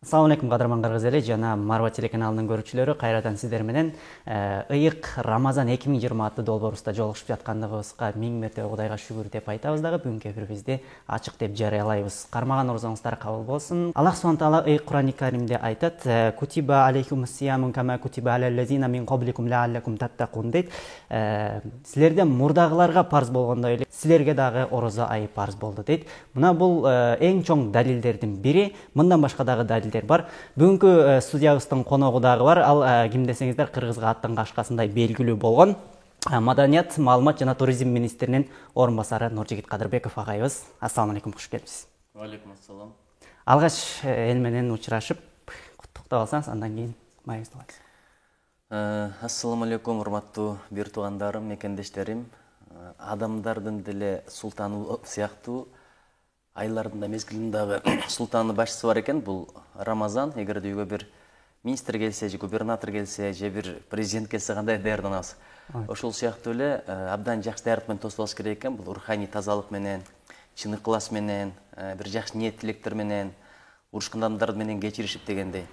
Assalamu алейкум кадырман кыргыз эли жана Марва телеканалынын көрүүчүлөрү, кайрадан сиздер менен ыйык Рамазан 2020 аттуу долбоорубузда жолугушуп жаткандыгыбызга миң мертебе Кудайга шүгүр деп айтабыз дагы. Бүгүнкү эфирибизди ачык деп жарыялайбыз. Кармаган орозоңуздар кабыл болсун. Аллах субхана таала ыйык Кур'ани Каримде айтат: "Кутиба алейкумус сияму кама кутиба алаллазина мин кабликум лааллакум таттакун" дейт. Силерде мурдагыларга парз болгондой эле силерге дагы орозо айы парз болду дейт. Мына бул эң чоң далилдердин бири. Мындан башка дагы далилдер бар. Бүгүнкү студиябыздын коногу дагы бар. Ал ким десеңиздер, кыргызга аттан кашкасындай белгилүү болгон Маданият, маалымат жана туризм министринин орун басары Нуржигит Кадырбеков агайыбыз. Ассаламу алейкум, куш келипсиз. Алейкум ассалам. Алгач эл менен учурашып, куттуктап алсаңыз, андан кийин майыбызды алабыз. Ассаламу алейкум, урматтуу бир туугандарым, мекендештерим. Адамдардын деле султаны сыяктуу, айлардын да мезгилинин дагы султаны башчысы бар экен. Бул Рамазан. Эгерде үйгө бир министр келсе, же губернатор келсе, же бир президент келсе, кандай даярданабыз? Ошол сыяктуу эле абдан жакшы даярдык менен тосуп алыш керек экен. Бул руханий тазалык менен, чын ыклас менен, бир жакшы ниет тилектер менен, урушкан адамдар менен кечиришип дегендей.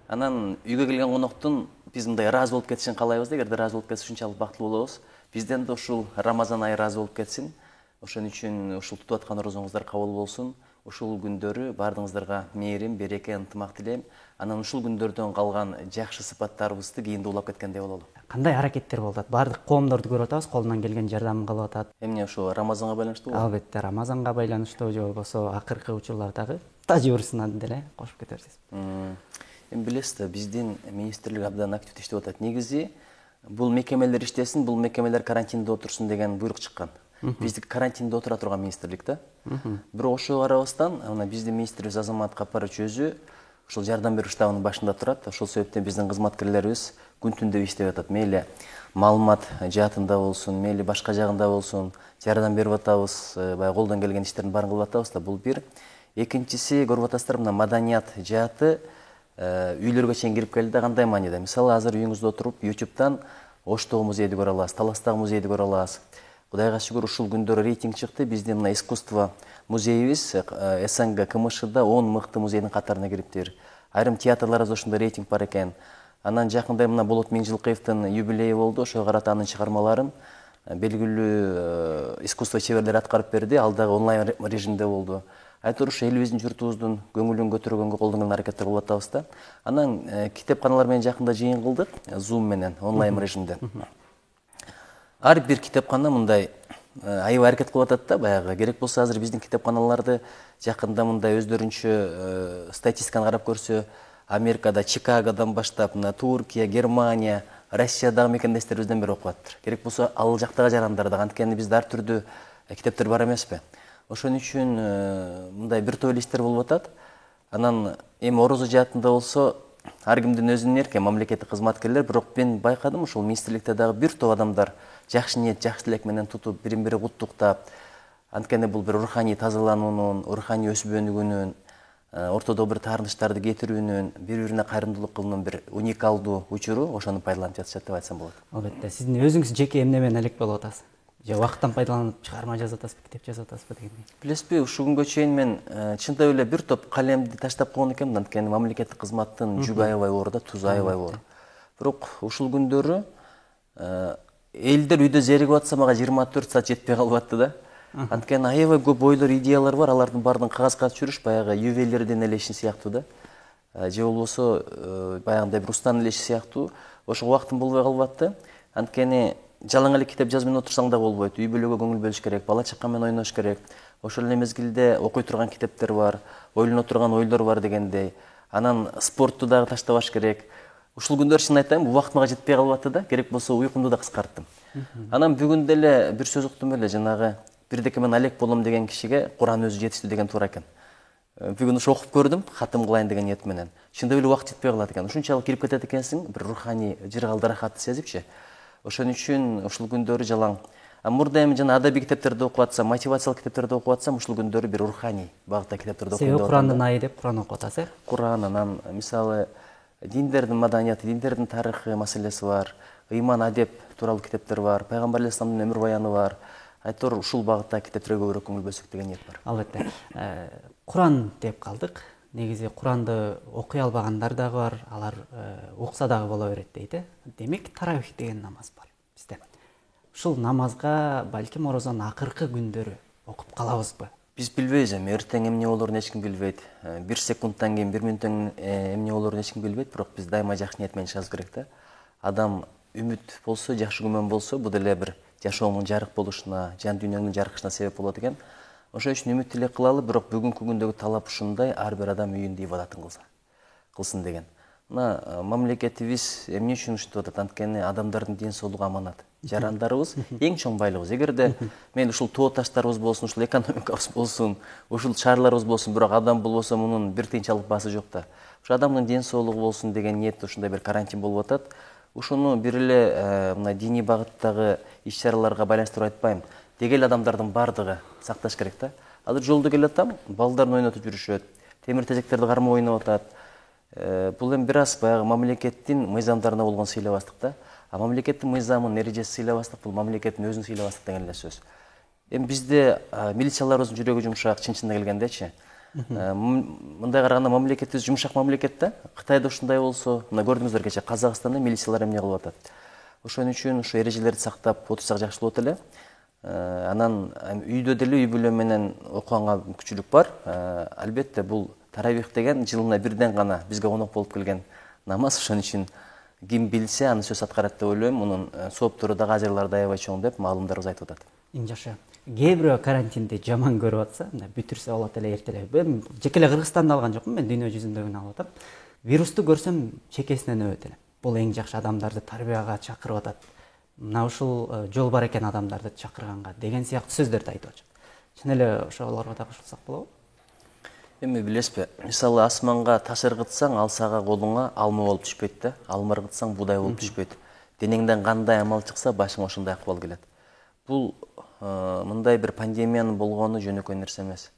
Анан үйгө келген коноктун биз мындай ыраазы болуп кетишин каалайбыз да. Эгерде ыраазы болуп кетсе, ушунчалык бактылуу болобуз. Бизден да ушул Рамазан айы ыраазы болуп кетсин. Ошон үчүн ушул тутуп аткан орозоңуздар кабыл болсун. Ушул күндөрү баардыгыңыздарга мээрим, береке, ынтымак тилейм. Анан ушул күндөрдөн калган жакшы сыпаттарыбызды кийинде улап кеткендей бололу. Кандай аракеттер болуп атат? Баардык коомдорду көрүп атабыз, колунан келген жардамын кылып атат. Эмне ошо Рамазанга байланыштуу? Албетте, Рамазанга байланыштуу же болбосо акыркы учурлардагы тажрыйбасынан деле кошуп кете берсиз. Эми билесиз да, биздин министрлик абдан активдүү иштеп атат. Негизи бул мекемелер иштесин, бул мекемелер карантинде отурсун деген буйрук чыккан. Биздики карантинде отура турган министрлик да. Бирок ошого карабастан, мына биздин министрибиз Азамат Капарович өзү ушул жардам берүү штабынын башында турат. Ошол себептен биздин кызматкерлерибиз күн түн деп иштеп атат. Мейли маалымат жаатында болсун, мейли башка жагында болсун, жардам берип атабыз, баягы колдон келген иштердин баарын кылып атабыз да. Бул бир. Экинчиси, көрүп атасыздар, мына маданият жааты үйлөргө чейин кирип келди. Кандай мааниде? Мисалы, азыр үйүңүздө отуруп, YouTube'дан Оштогу музейди көрө аласыз, Таластагы музейди көрө аласыз. Кудайга шүгүр, ушул күндөрү рейтинг чыкты. Биздин мына искусство музейибиз СНГ КМШда 10 мыкты музейдин катарына кириптир. Айрым театрларыбызда ошондой рейтинг бар экен. Анан жакында мына Болот Миңжилкыевдин юбилейи болду. Ошого карата анын чыгармаларын белгилүү искусство чеберлери аткарып берди. Ал дагы онлайн режимде болду. Айтор ушу элибиздин журтубуздун көңүлүн көтөргөнгө колдон келген аракеттер кылып атабыз да. Анан китепканалар менен жакында жыйын кылдык, Zoom менен онлайн режимде. Ар бир китепкана мындай аябай аракет кылып атат да, баягы керек болсо азыр биздин китепканаларды жакында мындай өздөрүнчө статистиканы карап көрсө, Америкада, Чикагодан баштап, мына Туркия, Германия, Россиядагы мекендештерибизден бери окуп атыптыр. Керек болсо ал жактагы жарандар да, анткени бизде ар түрдүү китептер бар эмеспи. Ошон үчүн мындай бир топ эле иштер болуп атат. Анан эми орозо жаатында болсо ар кимдин өзүнүн эрки, мамлекеттик кызматкерлер, бирок мен байкадым ушул министрликте дагы бир топ адамдар жакшы ниет, жакшы тилек менен тутуп, бирин-бири куттуктап, анткени бул бир руханий тазалануунун, руханий өсүп өнүгүүнүн, ортодо бир таарынычтарды кетирүүнүн, бири-бирине кайрымдуулук кылуунун бир уникалдуу учуру, ошону пайдаланып жатышат деп айтсам болот. Албетте, сиздин өзүңүз жеке эмне менен элек болуп атасыз? Же убакыттан пайдаланып чыгарма жазып атасызбы, китеп жазып атасызбы дегендей? Билесизби, ушул күнгө чейин мен чындап эле бир топ калемди таштап койгон экенмин, анткени мамлекеттик кызматтын жүгү аябай оор да, тузу аябай оор. Бирок ушул күндөрү элдер үйдө зеригип атса, мага 24 саат жетпей калып атты да. Анткени аябай көп ойлор, идеялар бар, алардын баардыгын кагазга түшүрүш баягы ювелирдин эле иши сыяктуу да. Же болбосо баягындай бир устанын эле иши сыяктуу. Ошого убактым болбой калып атты. Анткени жалаң эле китеп жазып менен отурсаң да болбойт. Үй бүлөгө көңүл бөлүш керек, бала чака менен ойнош керек. Ошол эле мезгилде окуй турган китептер бар, ойлоно турган ойлор бар дегендей. Анан спортту дагы таштабаш керек. Ушул күндөр чын айтайын, убакыт мага жетпей калып атты да. Керек болсо уйкумду да кыскарттым. Анан бүгүн деле бир сөз уктум эле, жанагы бирдеке мен алек болом деген кишиге Куран өзү жетиштүү деген туура экен. Бүгүн ушу окуп көрдүм, катым кылайын деген ниет менен. Чындап эле убакыт жетпей калат экен. Ушунчалык кирип кетет экенсиң, бир руханий жыргалды рахатты сезипчи. Ошон үчүн ушул күндөрү жалаң. Мурда эми жана адабий китептерди окуп атсам, мотивациялык китептерди окуп атсам, ушул күндөрү бир руханий багытта китептерди окуйм деп атам. Курандын айы деп Куран окуп атасыз, Куран, анан мисалы диндердин маданияты, диндердин тарыхы маселеси бар, ыйман адеп тууралуу китептер бар, пайгамбар алейхисаламдын өмүр баяны бар. Айтор ушул багытта китептерге көбүрөөк көңүл бөлсөк деген ниет бар. Албетте. Куран деп калдык. негизи Куранды окуй албагандар дагы бар, алар укса дагы боло берет дейт. Демек таравих деген намаз бар бизде. Ушул намазга балким орозонун акыркы күндөрү окуп калабызбы? Биз билбейбиз, эртең эмне болорун эч ким билбейт. 1 секундтан кийин 1 мүнөттөн эмне болорун эч ким билбейт, бирок биз дайыма жакшы ниет менен чыгабыз керек да. Адам үмүт болсо, жакшы күмөн болсо, бул деле бир жашоонун жарык болушуна, жан дүйнөнүн жарыгышына себеп болот экен. Ошон үчүн үмүт эле кылалы, бирок бүгүнкү күндөгү талап ушундай, ар бир адам үйүндө ибадатын кылсын деген. Мына мамлекетибиз эмне үчүн ушинтип атат? Анткени адамдардын ден соолугу аманат. Жарандарыбыз эң чоң байлыгыбыз. Эгерде мен ушул тоо таштарыбыз болсун, ушул экономикабыз болсун, ушул шаарларыбыз болсун, бирок адам болбосо мунун бир тыйынча алып баасы жок да. Ушу адамдын ден соолугу болсун деген ниетте ушундай бир карантин болуп атат. Ушуну бир эле мына диний багыттагы иш-чараларга байланыштырып айтпайм. Деги эле адамдардын бардыгы сакташ керек да. Азыр жолдо келатам, балдарын ойнотуп жүрүшөт, темир тезектерди кармап ойноп атат. Бул эми бир аз баягы мамлекеттин мыйзамдарына болгон сыйлабастык да. А мамлекеттин мыйзамын, эрежеси сыйлабастык, бул мамлекеттин өзүн сыйлабастык деген эле сөз. Эми бизде милицияларыбыздын жүрөгү жумшак, чын-чынына келгендечи. Мындай караганда мамлекетибиз жумшак мамлекет да. Кытайда ушундай болсо, мына көрдүңүздөр кече Казакстанда милициялар эмне кылып атат. Ошон үчүн ушу эрежелерди сактап отурсак жакшы болот эле. Анан үйдө деле үй бүлө менен окуганга мүмкүнчүлүк бар. Албетте бул таравих деген жылына бирден гана бизге конок болуп келген намаз. Ошон үчүн ким билсе аны сөз аткарат деп ойлойм. Мунун сооптору дагы ажырлары аябай чоң деп маалымдарыбыз айтып атат. Жакшы. Кээ бирөө карантинди жаман көрүп атса, мына бүтүрсө болот эле эртелеп. Мен жеке эле Кыргызстанды алган жокмун, мен дүйнө жүзүндөгүнү алып атам. Вирусту көрсөм чекесинен өбөт элем. Бул эң жакшы адамдарды тарбияга чакырып атат. Мына ушул жол бар экен адамдарды чакырганга деген сыяктуу сөздөрдү айтып атат. Чын эле ошолорго да кошулсак болобу? Эми билесизби, мисалы асманга таш ыргытсаң, ал сага колуңа алма болуп түшпөйт да, алма ыргытсаң буудай болуп түшпөйт. Денеңден кандай амал чыкса, башыңа ошондой акыбал келет. Бул мындай бир пандемиянын болгону жөнөкөй нерсе эмес.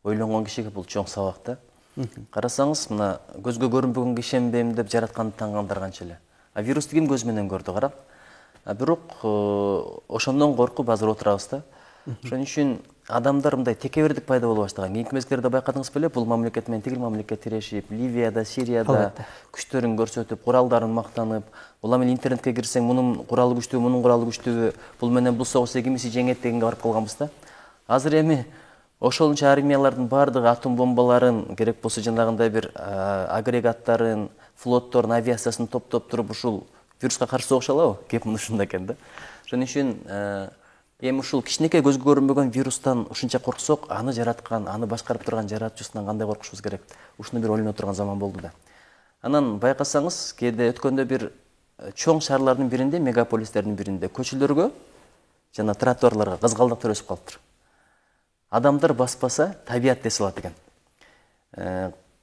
Ойлонгон кишиге бул чоң сабак да. Карасаңыз, мына көзгө көрүнбөгөнгө ишенбейм деп жаратканды таангандар канча эле. А вирусту ким көзү менен көрдү, карап. Бирок ошондон коркуп азыр отурабыз да. Ошон үчүн адамдар мындай текебердик пайда боло баштаган. Кийинки мезгилдерде байкадыңыз беле, бул мамлекет менен тигил мамлекет тирешип, Ливияда, Сирияда күчтөрүн көрсөтүп, куралдарын мактанып, була менен интернетке кирсең, мунун куралы күчтүү, мунун куралы күчтүү, бул менен бул согушта кимиси жеңет дегенге барып калганбыз да. Азыр эми ошолунча армиялардын бардыгы атом бомбаларын, керек болсо жанагындай бир агрегаттарын, флоттордун авиациясын топтоп туруп ушул вируска каршы согуша алабы? Кеп мына ушунда экен да. Ошон үчүн эми ушул кичинекей көзгө көрүнбөгөн вирустан ушунча корксок, аны жараткан, аны башкарып турган жаратуучусунан кандай коркушубуз керек? Ушуну бир ойлоно турган заман болду да. Анан байкасаңыз, кээде өткөндө бир чоң шаарлардын биринде, мегаполистердин биринде көчөлөргө жана тротуарларга кызгалдактар өсүп калыптыр. Адамдар баспаса, табият дес алат экен.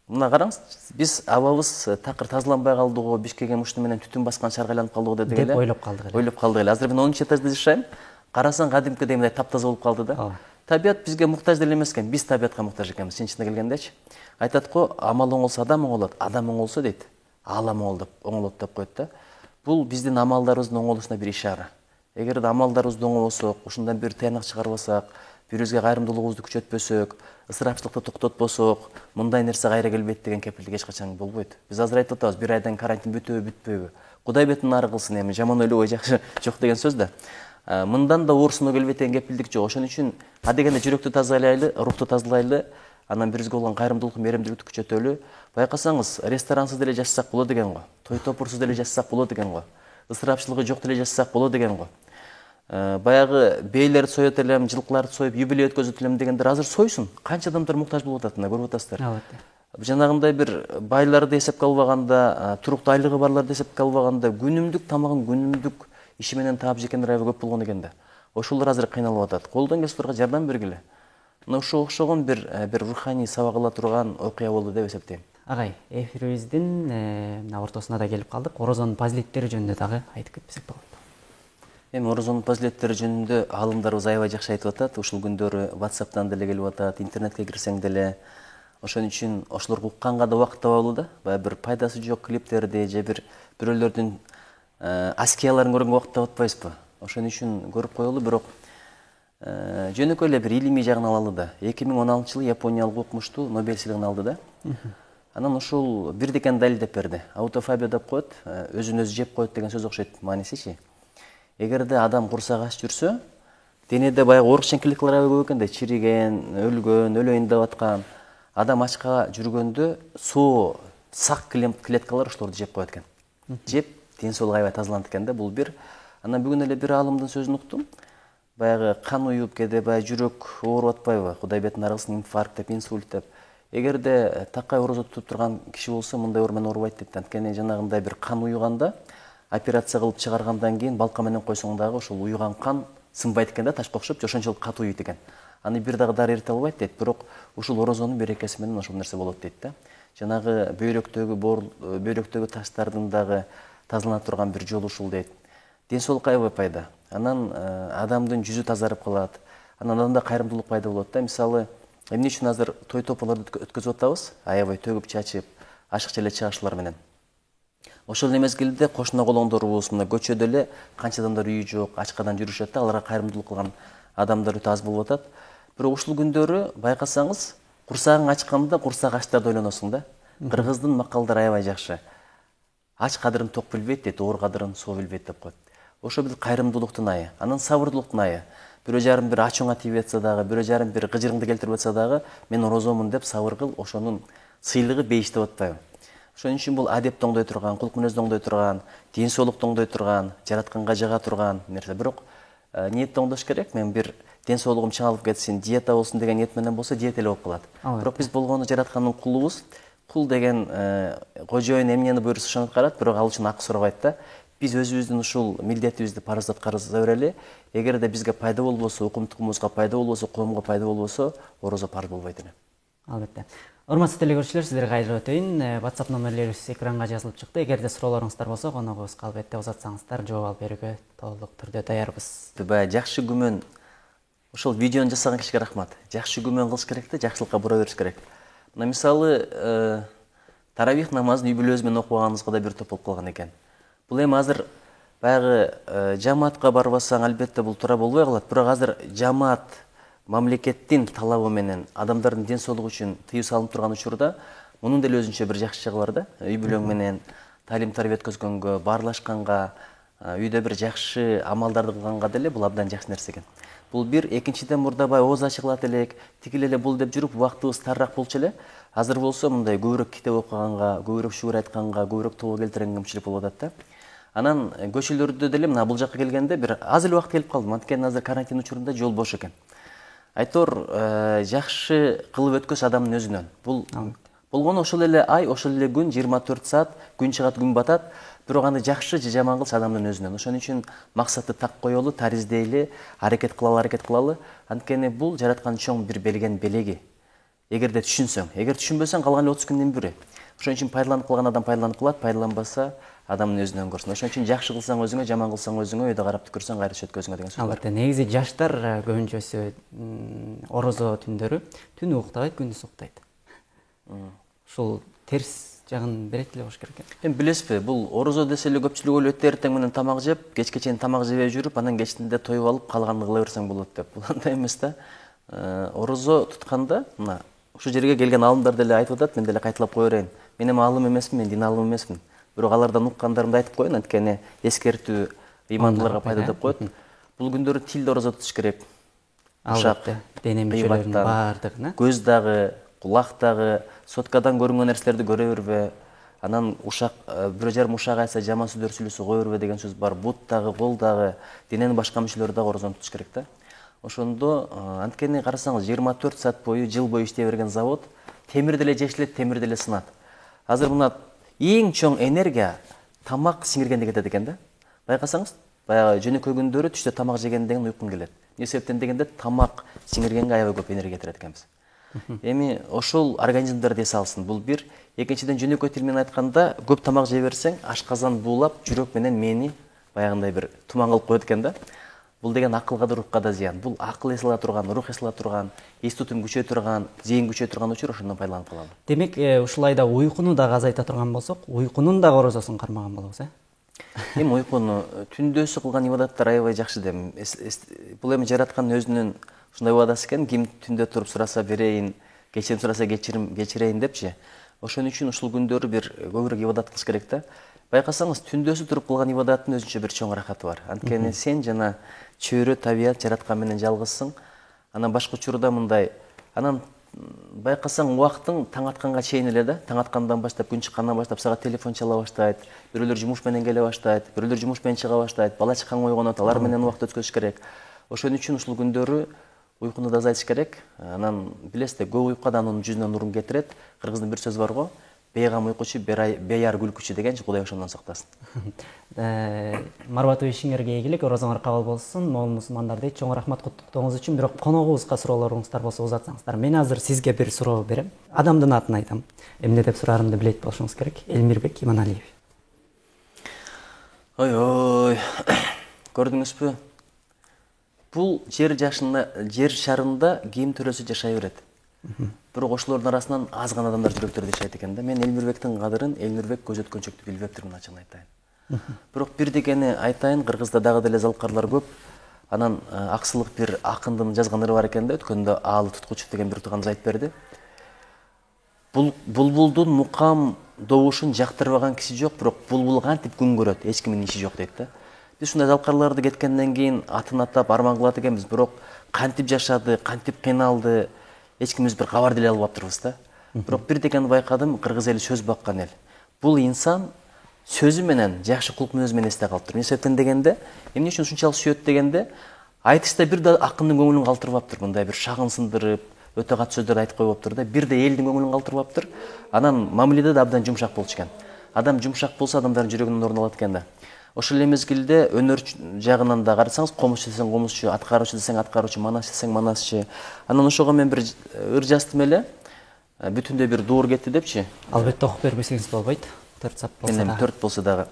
Мына караңыз, биз абабыз такыр тазаланбай калдыго, Бишкекке мушну менен түтүн баскан шаарга айланып калдыго дедик эле. Деп ойлоп калдык эле. Ойлоп калдык эле. Азыр мен 10-чу этажда жашайм. Карасаң кадимкидей мындай таптаза болуп калды да. Табият бизге муктаж деле эмес экен, биз табиятка муктаж экенбиз, чын-чынына келгендечи. Айтат го, амал оңолсо адам оңолот, адам оңолсо дейт, аалам оңолот деп коет да. Бул биздин амалдарыбыздын оңолушуна бир ишара. Эгерде амалдарыбызды оңолосок, ушундан бир тыянак чыгарбасак, бирибизге кайрымдуулугубузду күчөтпөсөк, ысырапчылыкты токтотпосок, мындай нерсе кайра келбейт деген кепилдик эч качан болбойт. Биз азыр айтып атабыз, бир айдан карантин бүтөбү, бүтпөйбү. Кудай бетин нары кылсын, эми жаман ойлобой жакшы жок деген сөз да. Мындан да оорусуна келбейт деген кепилдик жок. Ошон үчүн адегенде жүрөктү тазалайлы, рухту тазалайлы, анан бирибизге болгон кайрымдуулук, мээримдүүлүктү күчөтөлү. Байкасаңыз, ресторансыз деле жашасак болот деген го. Той топурсуз деле жашасак болот деген го. Ысырапчылыгы жок деле жашасак болот деген го. Баягы бейлерди соёт элем, жылкыларды союп, юбилей өткөзөт элем дегендер азыр сойсун. Канча адамдар муктаж болуп атат, көрүп атасыздар. Албетте. Жанагындай бир байларды эсепке албаганда, туруктуу айлыгы барларды эсепке албаганда, күнүмдүк тамагын күнүмдүк иши менен таап жекендер аябай көп болгон экен да. Ошолор азыр кыйналып атат. Колдон келсе аларга жардам бергиле. Мына ушуга окшогон бир руханий сабак ала турган окуя болду деп эсептейм. Агай, эфирибиздин мына ортосуна да келип калдык. Орозонун фазилеттери жөнүндө дагы айтып кетсек болот. Эми орозонун фазилеттери жөнүндө аалымдарыбыз аябай жакшы айтып атат. Ушул күндөрү WhatsApp'тан деле келип атат, интернетке кирсең деле. Ошон үчүн ошолорду укканга да убакыт табалуу да. Баягы бир пайдасы жок клиптерди же бирөөлөрдүн аскияларын көргөнгө убакыт таап атпайбызбы? Ошон үчүн көрүп коелу, бирок жөнөкөй эле бир илимий жагын алалы да. 2016-жылы Япониялык окумуштуу Нобель сыйлыгын алды да. Анан ушул бирдекени далилдеп берди. Аутофобия деп коет, өзүн өзү жеп коет деген сөз окшойт маанисичи. Эгерде адам курсак ач жүрсө, денеде баягы оорукчан клеткалар көп экен да, чириген, өлгөн, өлөйүн деп аткан. Адам ачка жүргөндө соо, сак клеткалар ошолорду жеп коет экен. Жеп, ден соолугу аябай тазаланат экен да, бул бир. Анан бүгүн эле бир аалымдын сөзүн уктум. Баягы кан уюп кеде баягы жүрөк ооруп атпайбы? Кудай бетин аргысын, инфаркт деп, инсульт деп. Эгерде такай орозо тутуп турган киши болсо, мындай оор менен оорубайт дейт. Анткени жанагындай бир кан уюганда, операция кылып чыгаргандан кийин балка менен койсоң дагы ошол уюган кан сынбайт экен да, ташка окшоп, ошончолук катуу уйуйт экен. Аны бир дагы дары эрите албайт дейт, бирок ушул орозонун берекеси менен ошол нерсе болот дейт да. Жанагы бөйрөктөгү таштардын дагы тазалана турган бир жолу ушул дейт. Ден соолукка аябай пайда. Анан адамдын жүзү тазарып калат. Анан адамда кайрымдуулук пайда болот да. Мисалы, эмне үчүн азыр той тополорду өткөзүп атабыз? Аябай төгүп чачып, ашыкча эле чыгашуулар менен. Ошол эле мезгилде кошуна колоңдорубуз, мына көчөдө эле канча адамдар үйү жок, ачкадан жүрүшөт да, аларга кайрымдуулук кылган адамдар өтө аз болуп атат. Бирок ушул күндөрү байкасаңыз, курсагың ачканда курсак ачтарды ойлоносуң да. Кыргыздын макалдары аябай жакшы. Ач кадырын ток билбейт дейт, оор кадырын соо билбейт деп коет. Ошо бир кайрымдуулуктун айы, анан сабырдуулуктун айы. Бирөө жарым бир ачууңа тийип атса дагы, бирөө жарым бир кыжырыңды келтирип атса дагы, мен орозомун деп сабыр кыл, ошонун сыйлыгы бейиш деп атпайбы? Ошон үчүн бул адепти оңдой турган, кулк мүнөздү оңдой турган, ден соолукту оңдой турган, жаратканга жага турган нерсе. Бирок ниетти оңдош керек. Мен бир ден соолугум чыңалып кетсин, диета болсун деген ниет менен болсо, диета эле болуп калат. Бирок биз болгону жараткандын кулубуз. Кул деген кожоюн эмнени буйрса ошону аткарат, бирок ал үчүн акы сурабайт да. Биз өзүбүздүн ушул милдетибизди парыз аткарыза берели. Эгерде бизге пайда болбосо, укум-тукумубузга пайда болбосо, коомго пайда болбосо, орозо парыз болбойт эле. Албетте. Урматтуу телекөрүүчүлөр, сиздерге кайрылып өтөйүн. WhatsApp номерлерибиз экранга жазылып чыкты. Эгерде суроолоруңуздар болсо, коногубузга албетте узатсаңыздар, жооп алып берүүгө толук түрдө даярбыз. Баягы жакшы күмөн, ошол видеону жасаган кишиге рахмат. Жакшы күмөн кылыш керек да, жакшылыкка бура бериш керек. Мына мисалы, таравих намазын үй бүлөбүз менен окуганыбызга да бир топ болуп калган экен. Бул эми азыр баягы жамаатка барбасаң, албетте бул туура болбой калат. Бирок азыр жамаат мамлекеттин талабы менен адамдардын ден соолугу үчүн тыюу салынып турган учурда, мунун деле өзүнчө бир жакшы жагы бар да. Үй бүлөң менен талим-тарбия өткөзгөнгө, баарлашканга, үйдө бир жакшы амалдарды кылганга деле бул абдан жакшы нерсе экен. Бул бир, экинчиден мурда баягы ооз ачыгылат элек, тигил эле бул деп жүрүп убактыбыз тарыраак болчу эле. Азыр болсо мындай көбүрөөк китеп окуганга, көбүрөөк шүгүр айтканга, көбүрөөк тобо келтиргенге кымчылык болуп атат да. Анан көчөлөрдө деле мына бул жакка келгенде бир аз эле убакыт келип калдым. Анткени азыр карантин учурунда жол бош экен. Айтор жакшы кылып өткөз адамдын өзүнөн. Бул болгону ошол эле ай, ошол эле күн, 24 саат, күн чыгат, күн батат. Бирок аны жакшы же жаман кылыш адамдын өзүнөн. Ошон үчүн максатты так коелу, тариздейли, аракет кылалы. Анткени бул жараткан чоң бир берген белеги. Эгерде түшүнсөң, эгер түшүнбөсөң, калган 30 күндүн бири. Ошон үчүн пайдаланып калган адам пайдаланып калат, пайдаланбаса адамдын өзүнөн көрсүн. Ошон үчүн жакшы кылсаң өзүңө, жаман кылсаң өзүңө, өйдө карап түкүрсөң кайра өткөзүңө деген сөз бар. Албетте, негизи жаштар көбүнчөсү орозо түндөрү түнү уктабайт, күндүз уктайт. Ушул терс жагын берет эле болуш керек. Эми билесизби, бул орозо десе эле көпчүлүк ойлойт, эртең менен тамак жеп, кечке чейин тамак жебей жүрүп, анан кечинде тоюп алып, калганын кыла берсең болот деп. Бул андай эмес да. Орозо тутканда, мына ушул жерге келген аалымдар деле айтып атат, мен деле кайталап кое берейин. Мен эми аалым эмесмин, мен дин аалымы эмесмин. Бирок алардан уккандарымды айтып коеюн, анткени эскертүү ыймандууларга пайда деп коет. Бул күндөрү тилде орозо тутуш керек. Албетте, дене мүчөлөрүнүн баардыгына. Көз дагы, кулак дагы, соткадан көрүнгөн нерселерди көрө бербе. Анан ушак, бирөө жарым ушак айтса жаман сөздөр сүйлөсө кое бербе деген сөз бар. Бут дагы, кол дагы, дененин башка мүчөлөрү дагы орозону тутуш керек да. Ошондо анткени карасаңыз 24 саат бою, жыл бою иштей берген завод темир деле жешилет, темир деле сынат. Азыр мына эң чоң энергия тамак сиңиргенде кетет экен да. Байкасаңыз, баягы жөнөкөй күндөрү түштө тамак жегенден кийин уйкуң келет. Эмне себептен дегенде тамак сиңиргенге аябай көп энергия кетирет экенбиз. Эми ошол организмдерди эс алсын. Бул бир, экинчиден жөнөкөй тил менен айтканда, көп тамак жей берсең, ашказан буулап, жүрөк менен мээни баягындай бир туман кылып коет экен да. Бул деген акылга да, рухка да зыян. Бул акыл эс ала турган, рух эс ала турган, эс тутум күчөй турган, зээн күчөй турган учур, ошондон пайдаланып калалы. Демек, ушулайда уйкуну дагы азайта турган болсок, уйкунун дагы орозосун кармаган болобуз, Эми уйкуну түндөсү кылган ибадаттар аябай жакшы дем. Бул эми жараткандын өзүнүн ушундай убадасы экен, ким түндө туруп сураса берейин, кечирим сураса кечирейин депчи. Ошон үчүн ушул күндөрү бир көбүрөөк ибадат кылыш керек да. Байкасаңыз, түндөсү туруп кылган ибадаттын өзүнчө бир чоң рахаты бар. Анткени сен жана чөйрө табият жараткан менен жалгызсың. Анан башка учурда мындай, анан байкасаң убактың таң атканга чейин эле да, таң аткандан баштап, күн чыккандан баштап сага телефон чала баштайт, бирөөлөр жумуш менен келе баштайт, бирөөлөр жумуш менен чыга баштайт, бала чакаң ойгонот, алар менен убакыт өткөрүш керек. Ошон үчүн ушул күндөрү уйкуну да азайтыш керек. Анан билесиз, көп уйку адамдын жүзүнө нурун кетирет. Кыргыздын бир сөзү бар го, бейгам уйкучу, бейар күлкүчү дегенчи, Кудай ошондон сактасын. Марбатов ишиңерге ийгилик, оразаңар кабыл болсун. Моун мусулмандар дейт, чоң рахмат куттуктооңуз үчүн. Бирок коногубузга суроолоруңуздар болсо узатсаңыздар. Мен азыр сизге бир суроо берем. Адамдын атын айтам. Эмне деп сураарымды билет болушуңуз керек. Элмирбек Иманалиев. Ой, көрдүңүзбү? Бул жер шарында ким төрөсү жашай берет. Бирок ошолордун арасынан аз гана адамдар жүрөктөрдө жашайт экен да. Мен Элмирбектин кадырын, Элмирбек көз өткөнчөктү билбептирмин, ачыгын айтайын. Бирок бир дегени айтайын, Кыргызда дагы деле залкарлар көп. Анан Аксылык бир акындын жазган ыры бар экен да, өткөндө Аалы Туткучев деген бир тууганыбыз айтып берди. Булбулдун мукам добушун жактырбаган киши жок, бирок булбул кантип күн көрөт, эч кимдин иши жок дейт да. Биз ушундай залкарларды кеткенден кийин атын атап арман кылат экенбиз, бирок кантип жашады, кантип кыйналды, эч кимибиз бир кабар деле алып аптырбыз да. Бирок бир дегени байкадым, кыргыз эли сөз баккан эл. Бул инсан сөзү менен, жакшы кулк мүнөзү менен эсте калып тур. Эмне себептен дегенде, эмне үчүн ушунчалык сүйөт дегенде, айтышта бир да акындын көңүлүн калтырбаптыр, мындай бир шагын сындырып, өтө кат сөздөрдү айтып койбоптур да, бир да элдин көңүлүн калтырбаптыр. Анан мамиледе да абдан жумшак болчу экен. Адам жумшак болсо, адамдардын жүрөгүнөн орун алат экен да. Ошол эле мезгилде өнөр жагынан да карасаңыз, комузчу десең комузчу, аткаруучу десең аткаруучу, манасчы десең манасчы. Анан ошого мен бир ыр жаздым эле. Бүтүндөй бир дуур кетти депчи. Албетте окуп бербесеңиз болбойт. 4 сап болсо да. 4 болсо дагы.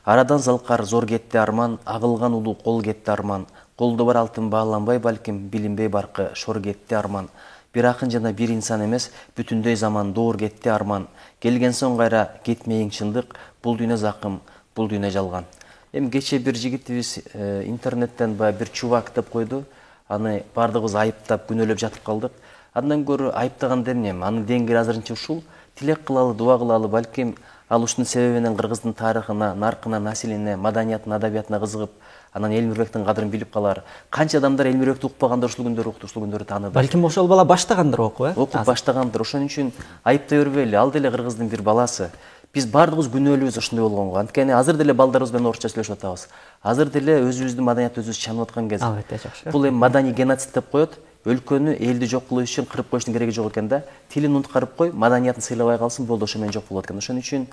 Арадан залкар зор кетти арман, агылган улуу кол кетти арман. Колдо бар алтын бааланбай балким, билинбей баркы шор кетти арман. Бир акын жана бир инсан эмес, бүтүндөй заман дуур кетти арман. Келген соң кайра кетмейин чындык, бул дүйнө закым, бул дүйнө жалган. Эми кече бир жигитибиз интернеттен бир чубак деп койду. Аны бардыгыбыз айыптап, күнөөлөп жатып калдык. Андан көрө айыптаганда эмне? Анын деңгээли азырынча ушул. Тилек кылалы, дуа кылалы, балким ал ушунун себебинен Кыргыздын тарыхына, наркына, населине, маданиятына, адабиятына кызыгып, анан Элмирбектин кадырын билип калар. Канча адамдар Элмирбекти укпагандар ушул күндөрү укту, ушул күндөрү тааныды. Балким ошол бала баштагандыр окуп, Окуп баштагандыр. Ошон үчүн айыптай бербейли. Ал деле Кыргыздын бир баласы. Биз бардыгыбыз күнөөлүүбүз ошондой болгонго. Анткени азыр деле балдарыбыз менен орусча сүйлөшүп атабыз. Азыр деле өзүбүздүн маданиятты өзүбүз чанып аткан кез. Албетте жакшы. Бул эми маданий геноцид деп коет. Өлкөнү, элди жок кылуу үчүн кырып коюштун кереги жок экен да. Тилин унуткарып кой, маданиятын сыйлабай калсын, болду, ошо менен жок болот экен. Ошон үчүн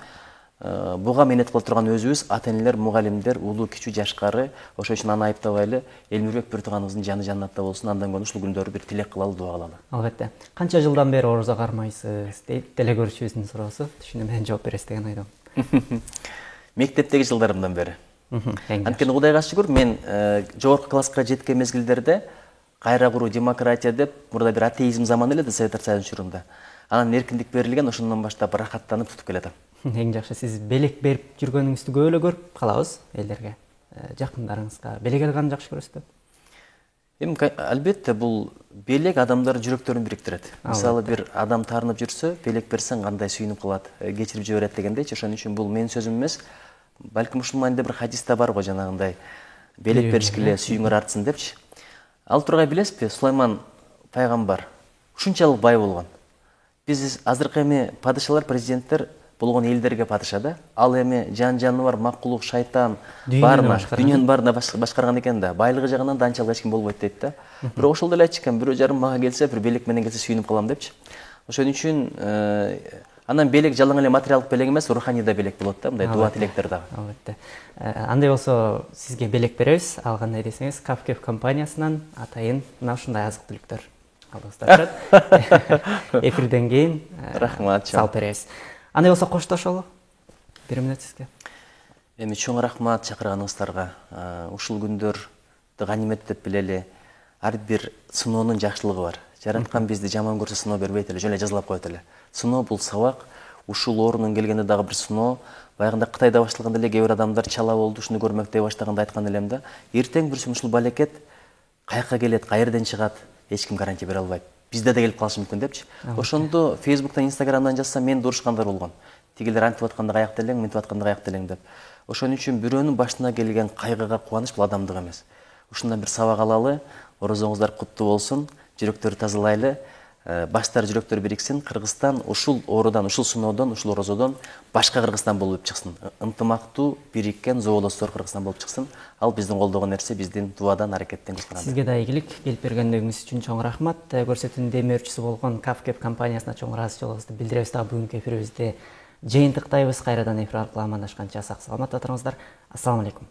буга менет кыла турган өзүбүз, ата-энелер, мугалимдер, улуу, кичүү, жашкары. Ошон үчүн аны айыптабайлы. Элмирбек бир тууганыбыздын жаны жаннатта болсун, андан көрүн ушул күндөрү бир тилек кылалы, дуа кылалы. Албетте. Канча жылдан бери орозо кармайсыз дейт деле көрүүчүбүздүн суроосу. Түшүнүп менен жооп бересиз деген ойдомун. Мектептеги жылдарымдан бери. Анткени Кудайга шүгүр, мен жогорку класска жеткен мезгилдерде кайра куруу, демократия деп, мурда бир атеизм заманы эле да Советтер Союзунун учурунда. Анан эркиндик берилген, ошондон баштап рахаттанып тутуп келатам. Эң жакшы, сиз белек берип жүргөнүңүздү көп эле көрүп калабыз элдерге. Жакындарыңызга белек алганды жакшы көрөсүзбү? Эми албетте бул белек адамдардын жүрөктөрүн бириктирет. Мисалы бир адам таарынып жүрсө, белек берсең кандай сүйүнүп калат, кечирип жиберет дегендейчи. Ошон үчүн бул менин сөзүм эмес. Балким ушул маанидә бир хадисте бар го, жанагындай белек беришкиле сүйүңөр артсын депчи. Ал тургай билесизби, Сулайман пайгамбар ушунчалык бай болгон. Биз азыркы эми падышалар, президенттер болгон элдерге падыша да. Ал эми жан-жаны бар, макулук, шайтан барына, дүйнөнүн баарына башкарган экен да. Байлыгы жагынан да анчалык эч ким болбойт дейт да. Бирок ошол деле айтчу экен, бирөө жарым мага келсе, бир белек менен келсе сүйүнүп калам депчи. Ошон үчүн анан белек жалаң эле материалдык белек эмес, руханий да белек болот да, мындай дуа тилектер дагы. Албетте. Андай болсо сизге белек беребиз. Ал кандай десеңиз, Капкев компаниясынан атайын мына ушундай азык-түлүктөр алдыбызда турат. Эфирден кийин рахмат салып беребиз. Андай болсо коштошолу. 1 мүнөт сизге. Эми чоң рахмат чакырганыңыздарга. Ушул күндөрдү ганимет деп билели. Ар бир сыноонун жакшылыгы бар. Жараткан бизди жаман көрсө сыноо бербейт эле, жөн эле жазалап коет эле. Сыноо бул сабак. Ушул оорунун келгенде дагы бир сыноо. Баягында Кытайда башталганда эле кээ бир адамдар чала болду, ушуну көрмөктөй баштаганда айткан элем да. Эртең бир ушул балекет каяка келет, каерден чыгат, эч ким гарантия бере албайт. бизде да келип калышы мүмкүн депчи. Ошондо Facebook'tan, Instagram'dan жазсам мен да урушкандар болгон. Тигилер антип атканда каякта элең, мынтип атканда каякта элең деп. Ошон үчүн бирөөнүн башына келген кайгыга кубаныч бул адамдык эмес. Ушундан бир сабак алалы, орозоңуздар куттуу болсун, жүрөктөрдү тазалайлы, баштар жүрөктөр бириксин, Кыргызстан ушул оорудан, ушул сыноодон, ушул орозодон башка Кыргызстан болуп чыксын. Ынтымактуу, бириккен зоолостор Кыргызстан болуп чыксын. Ал биздин колдогон нерсе, биздин дубадан, аракеттен көз каранды. Сизге да ийгилик, келип бергендигиңиз үчүн чоң рахмат. Көрсөтүүнүн демөөрчүсү болгон Кафкеп компаниясына чоң ыраазычылыгыбызды билдиребиз. Дагы бүгүнкү эфирибизде жыйынтыктайбыз. Кайрадан эфир аркылуу амандашканча сак саламатта туруңуздар. Ассаламу алейкум.